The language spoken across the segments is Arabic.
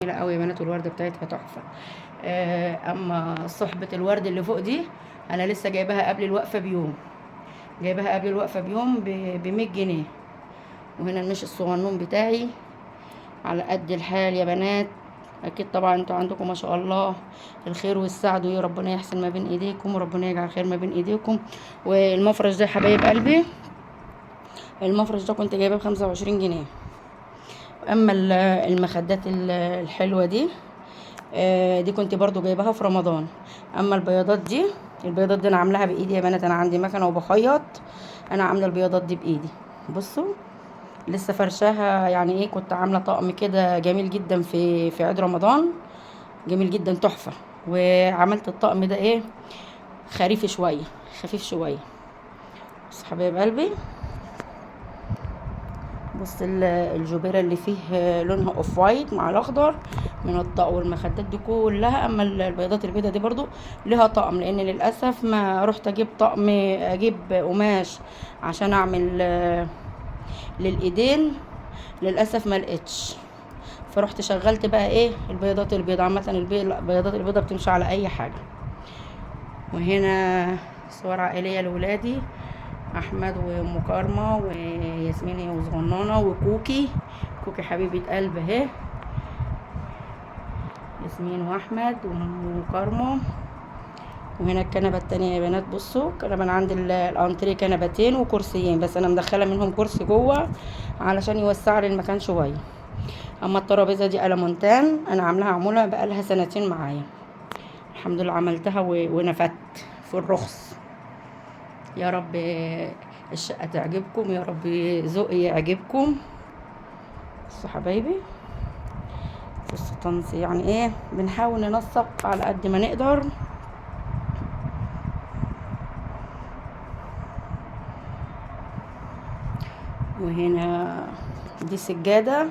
جميلة قوي يا بنات، والوردة بتاعتها تحفة. اما صحبة الورد اللي فوق دي انا لسه جايباها قبل الوقفة بيوم، جايباها قبل الوقفة بيوم ب100 جنيه. وهنا المش الصغنون بتاعي على قد الحال يا بنات. اكيد طبعا انتوا عندكم ما شاء الله الخير والسعد، ويا ربنا يحسن ما بين ايديكم، وربنا يجعل خير ما بين ايديكم. والمفرش ده يا حبايب قلبي، المفرش ده كنت جايباه ب25 جنيه. اما المخدات الحلوة دي، دي كنت برضو جايباها في رمضان. اما البياضات دي، البياضات دي انا عاملاها بايدي يا بنات، انا عندي مكنه وبخيط. انا عامله البياضات دي بايدي. بصوا لسه فرشاها، يعني ايه، كنت عامله طقم كده جميل جدا في عيد رمضان، جميل جدا تحفه. وعملت الطقم ده ايه، خريفي شويه، خفيف شويه. بص حبايب قلبي، بص الجوبيره اللي فيه لونها اوف وايت مع الاخضر من الطقم والمخدات دي كلها. اما البيضات البيضه دي برضو لها طقم، لان للاسف ما رحت اجيب طقم، اجيب قماش عشان اعمل للايدين، للاسف ما لقيتش. فرحت شغلت بقى ايه البيضات البيضة. عامه البيضات البيضة بتمشي على اي حاجه. وهنا صور عائليه لولادي، احمد وام كارما وياسمين وصغنانه وكوكي، كوكي حبيبه قلب اهي، ياسمين واحمد وكارما. وهنا الكنبه التانية يا بنات، بصوا كنبه. انا عندي الانتريه كنبتين وكرسيين، بس انا مدخله منهم كرسي جوه علشان يوسع لي المكان شويه. اما الترابيزه دي المونتان، انا عاملاها عموله بقالها سنتين معايا، الحمد لله عملتها ونفدت في الرخص. يا رب الشقه تعجبكم، يا رب ذوقي يعجبكم. بصوا حبايبي، بصوا طنز، يعني ايه، بنحاول ننسق على قد ما نقدر. وهنا دي سجادة.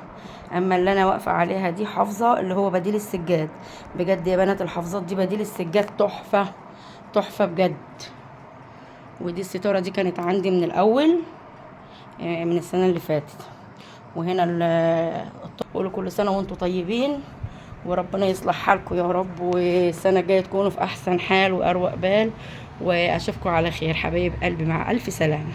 اما اللي انا واقفة عليها دي حافظة، اللي هو بديل السجاد. بجد يا بنات الحافظات دي بديل السجاد تحفة، تحفة بجد. ودي الستارة دي كانت عندي من الاول، من السنة اللي فاتت. وهنا قولوا كل سنة وانتم طيبين، وربنا يصلح حالكم يا رب، والسنة الجاية تكونوا في احسن حال واروق بال. واشوفكم على خير حبايب قلبي، مع الف سلامة.